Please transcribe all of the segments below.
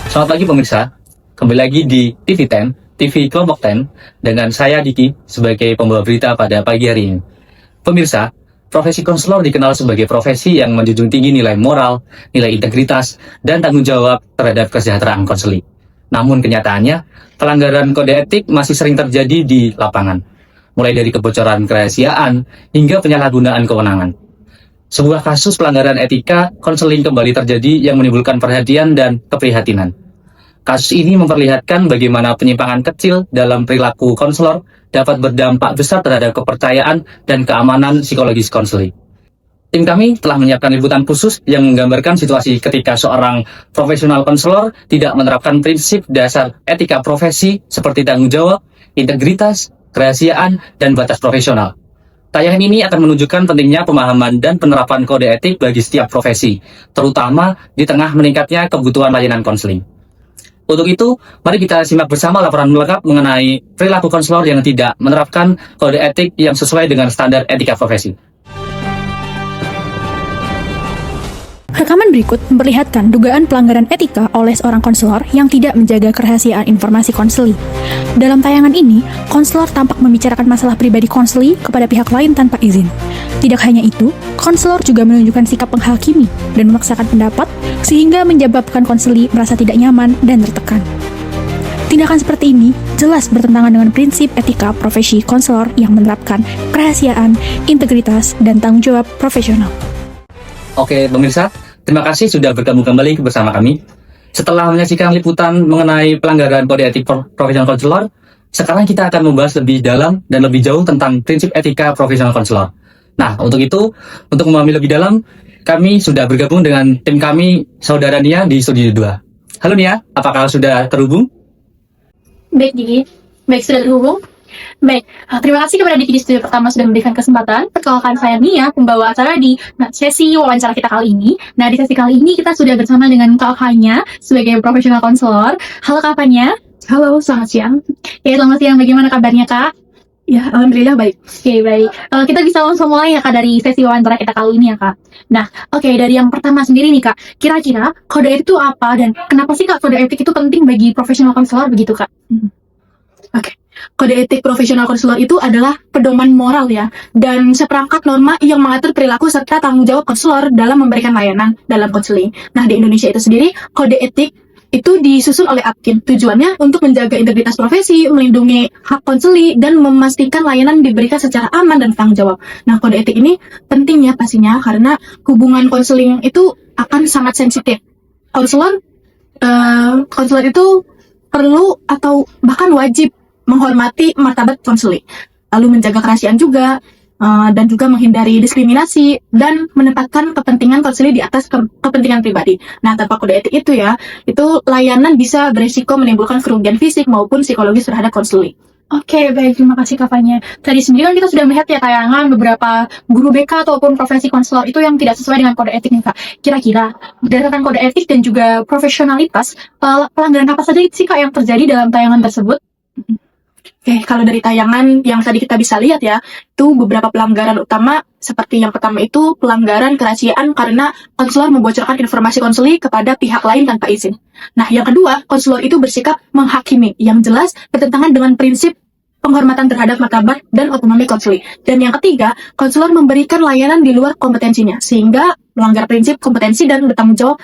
Selamat pagi pemirsa, kembali lagi di TV10, TV Kelompok 10, dengan saya Diki sebagai pembawa berita pada pagi hari ini. Pemirsa, profesi konselor dikenal sebagai profesi yang menjunjung tinggi nilai moral, nilai integritas, dan tanggung jawab terhadap kesejahteraan konseli. Namun kenyataannya, pelanggaran kode etik masih sering terjadi di lapangan, mulai dari kebocoran kerahasiaan hingga penyalahgunaan kewenangan. Sebuah kasus pelanggaran etika konseling kembali terjadi yang menimbulkan perhatian dan keprihatinan. Kasus ini memperlihatkan bagaimana penyimpangan kecil dalam perilaku konselor dapat berdampak besar terhadap kepercayaan dan keamanan psikologis konseling. Tim kami telah menyiapkan liputan khusus yang menggambarkan situasi ketika seorang profesional konselor tidak menerapkan prinsip dasar etika profesi seperti tanggung jawab, integritas, kerahasiaan, dan batas profesional. Tayangan ini akan menunjukkan pentingnya pemahaman dan penerapan kode etik bagi setiap profesi, terutama di tengah meningkatnya kebutuhan layanan konseling. Untuk itu, mari kita simak bersama laporan lengkap mengenai perilaku konselor yang tidak menerapkan kode etik yang sesuai dengan standar etika profesi. Rekaman berikut memperlihatkan dugaan pelanggaran etika oleh seorang konselor yang tidak menjaga kerahasiaan informasi konseli. Dalam tayangan ini, konselor tampak membicarakan masalah pribadi konseli kepada pihak lain tanpa izin. Tidak hanya itu, konselor juga menunjukkan sikap menghakimi dan memaksakan pendapat sehingga menyebabkan konseli merasa tidak nyaman dan tertekan. Tindakan seperti ini jelas bertentangan dengan prinsip etika profesi konselor yang menerapkan kerahasiaan, integritas, dan tanggung jawab profesional. Oke, pemirsa, terima kasih sudah bergabung kembali bersama kami. Setelah menyaksikan liputan mengenai pelanggaran kode etik profesional konselor, sekarang kita akan membahas lebih dalam dan lebih jauh tentang prinsip etika profesional konselor. Nah, untuk itu, untuk memahami lebih dalam, kami sudah bergabung dengan tim kami, Saudara Nia di Studio 2. Halo Nia, apakah sudah terhubung? Baik, Diki. Baik, sudah terhubung. Baik, terima kasih kepada Diki di studio pertama sudah memberikan kesempatan. Perkenalkan saya Nia, pembawa acara di sesi wawancara kita kali ini. Nah, di sesi kali ini kita sudah bersama dengan Kak Fanya sebagai profesional konselor. Halo Kak Fanya. Halo, selamat siang. Ya, selamat siang. Bagaimana kabarnya Kak? Ya, alhamdulillah baik. Oke, baik. Kita bisa langsung mulai ya Kak dari sesi wawancara kita kali ini ya Kak. Nah, oke, dari yang pertama sendiri nih Kak. Kira-kira kode etik itu apa dan kenapa sih Kak kode etik itu penting bagi profesional konselor begitu Kak? Oke. Kode etik profesional konselor itu adalah pedoman moral ya, dan seperangkat norma yang mengatur perilaku serta tanggung jawab konselor dalam memberikan layanan dalam konseling. Nah, di Indonesia itu sendiri, kode etik itu disusun oleh APKIN. Tujuannya untuk menjaga integritas profesi, melindungi hak konseli, dan memastikan layanan diberikan secara aman dan tanggung jawab. Nah, kode etik ini penting ya pastinya, karena hubungan konseling itu akan sangat sensitif. Konselor itu perlu atau bahkan wajib menghormati martabat konseli, lalu menjaga kerahasiaan juga, dan juga menghindari diskriminasi dan menempatkan kepentingan konseli di atas kepentingan pribadi. Nah, tanpa kode etik itu ya, itu layanan bisa beresiko menimbulkan kerugian fisik maupun psikologis terhadap konseli. Oke, baik. Terima kasih Kak Fanya. Tadi sendiri kan kita sudah melihat ya tayangan beberapa guru BK ataupun profesi konselor itu yang tidak sesuai dengan kode etik nih Kak. Kira-kira berdasarkan kode etik dan juga profesionalitas, pelanggaran apa saja sih Kak yang terjadi dalam tayangan tersebut? Oke, kalau dari tayangan yang tadi kita bisa lihat ya, itu beberapa pelanggaran utama, seperti yang pertama itu pelanggaran kerahasiaan karena konselor membocorkan informasi konseli kepada pihak lain tanpa izin. Nah, yang kedua, konselor itu bersikap menghakimi, yang jelas bertentangan dengan prinsip penghormatan terhadap martabat dan otonomi konseli. Dan yang ketiga, konselor memberikan layanan di luar kompetensinya, sehingga melanggar prinsip kompetensi dan bertanggung jawab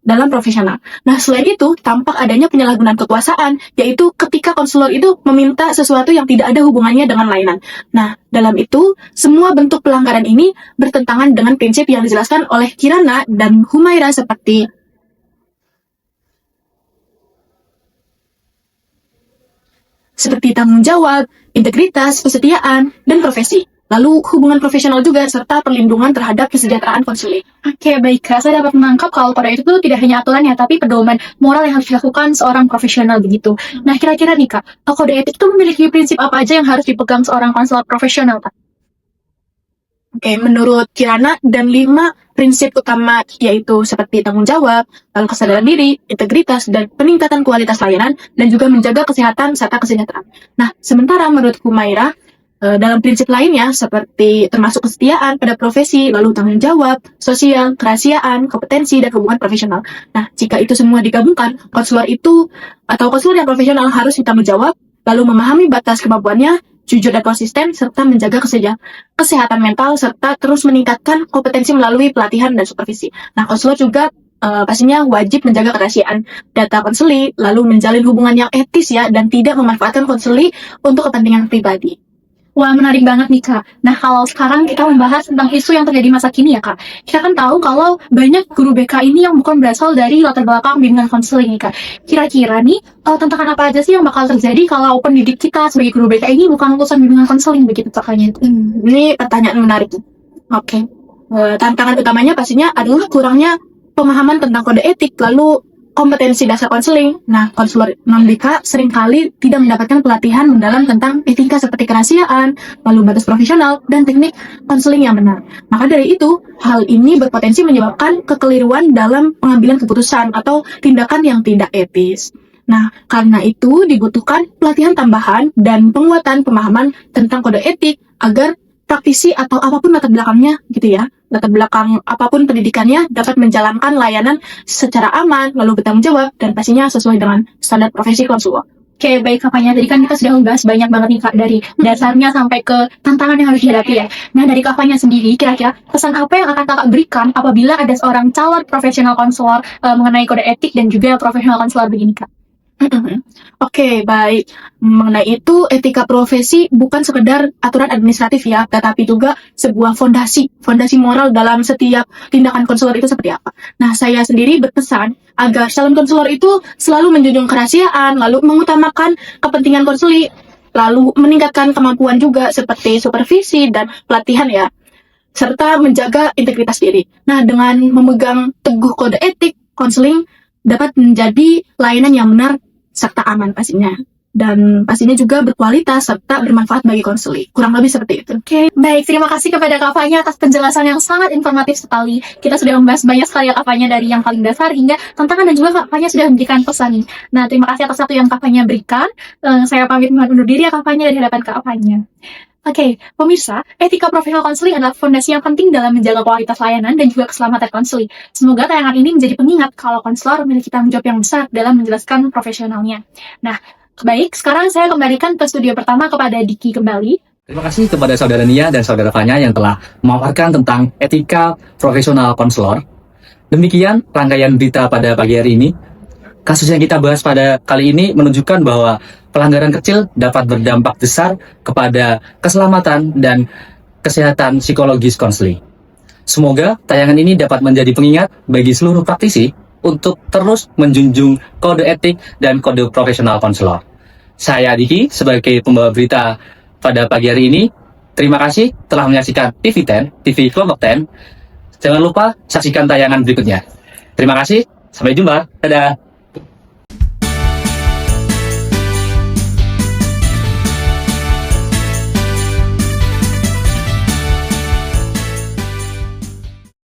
dalam profesional. Nah, selain itu, tampak adanya penyalahgunaan kekuasaan, yaitu ketika konselor itu meminta sesuatu yang tidak ada hubungannya dengan layanan. Nah, dalam itu, semua bentuk pelanggaran ini bertentangan dengan prinsip yang dijelaskan oleh Kirana dan Humaira seperti tanggung jawab, integritas, kesetiaan, dan profesi. Lalu hubungan profesional juga, serta perlindungan terhadap kesejahteraan konseli. Oke, baik Kak. Saya dapat menangkap kalau kode etik itu tidak hanya aturan ya, tapi pedoman moral yang harus dilakukan seorang profesional begitu. Nah, kira-kira nih Kak, kode etik itu memiliki prinsip apa aja yang harus dipegang seorang konselor profesional Kak? Oke, menurut Kirana dan 5 prinsip utama yaitu seperti tanggung jawab, lalu kesadaran diri, integritas, dan peningkatan kualitas layanan, dan juga menjaga kesehatan serta kesejahteraan. Nah, sementara menurut Humaira, Dalam prinsip lainnya seperti termasuk kesetiaan pada profesi, lalu tanggung jawab, sosial, kerahasiaan, kompetensi, dan hubungan profesional. Nah, jika itu semua digabungkan, konselor itu atau konselor yang profesional harus bertanggung jawab, lalu memahami batas kemampuannya, jujur dan konsisten, serta menjaga kesehatan mental, serta terus meningkatkan kompetensi melalui pelatihan dan supervisi. Nah, konselor juga pastinya wajib menjaga kerahasiaan data konseli, lalu menjalin hubungan yang etis ya, dan tidak memanfaatkan konseli untuk kepentingan pribadi. Wah, menarik banget nih, Kak. Nah, kalau sekarang kita membahas tentang isu yang terjadi masa kini ya, Kak. Kita kan tahu kalau banyak guru BK ini yang bukan berasal dari latar belakang bimbingan konseling nih, Kak. Kira-kira nih, tantangan apa aja sih yang bakal terjadi kalau pendidik kita sebagai guru BK ini bukan lulusan bimbingan konseling, begitu Kakaknya itu? Ini pertanyaan menarik. Oke. Tantangan utamanya pastinya adalah kurangnya pemahaman tentang kode etik, lalu kompetensi dasar konseling. Nah, konselor non-BK seringkali tidak mendapatkan pelatihan mendalam tentang etika seperti kerahasiaan, lalu batas profesional, dan teknik konseling yang benar. Maka dari itu, hal ini berpotensi menyebabkan kekeliruan dalam pengambilan keputusan atau tindakan yang tidak etis. Nah, karena itu dibutuhkan pelatihan tambahan dan penguatan pemahaman tentang kode etik agar praktisi atau apapun latar belakangnya gitu ya, latar belakang apapun pendidikannya dapat menjalankan layanan secara aman, lalu bertanggung jawab, dan pastinya sesuai dengan standar profesi konselor. Oke, baik Kakaknya. Tadi kan kita sudah membahas banyak banget nih, Kak, dari dasarnya sampai ke tantangan yang harus dihadapi ya. Nah, dari Kakaknya sendiri, kira-kira pesan apa yang akan Kakak berikan apabila ada seorang calon profesional konselor mengenai kode etik dan juga profesional konselor begini, Kak? Oke, baik. Mengenai itu, etika profesi bukan sekedar aturan administratif ya, tetapi juga sebuah fondasi moral dalam setiap tindakan konselor itu seperti apa. Nah, saya sendiri berpesan agar calon konselor itu selalu menjunjung kerahasiaan, lalu mengutamakan kepentingan konseli, lalu meningkatkan kemampuan juga seperti supervisi dan pelatihan ya, serta menjaga integritas diri. Nah, dengan memegang teguh kode etik, konseling dapat menjadi layanan yang benar serta aman pastinya. Dan pastinya juga berkualitas serta bermanfaat bagi konseli. Kurang lebih seperti itu. Oke, baik. Terima kasih kepada Kak Fanya atas penjelasan yang sangat informatif sekali. Kita sudah membahas banyak sekali Kak Fanya dari yang paling dasar hingga tantangan, dan juga Kak Fanya sudah memberikan pesan. Nah, terima kasih atas waktu yang Kak Fanya berikan. Saya pamit undur diri ya Kak Fanya dari hadapan Kak Fanya. Oke, pemirsa, etika profesional konseling adalah fondasi yang penting dalam menjaga kualitas layanan dan juga keselamatan konseli. Semoga tayangan ini menjadi pengingat kalau konselor memiliki tanggung jawab yang besar dalam menjelaskan profesionalnya. Nah, baik, sekarang saya kembalikan ke studio pertama kepada Diki kembali. Terima kasih kepada Saudara Nia dan Saudara Fanya yang telah memaparkan tentang etika profesional konselor. Demikian rangkaian berita pada pagi hari ini. Kasus yang kita bahas pada kali ini menunjukkan bahwa pelanggaran kecil dapat berdampak besar kepada keselamatan dan kesehatan psikologis konseli. Semoga tayangan ini dapat menjadi pengingat bagi seluruh praktisi untuk terus menjunjung kode etik dan kode profesional konselor. Saya Diki sebagai pembawa berita pada pagi hari ini. Terima kasih telah menyaksikan TV10, TV Kelompok 10. Jangan lupa saksikan tayangan berikutnya. Terima kasih, sampai jumpa. Dadah.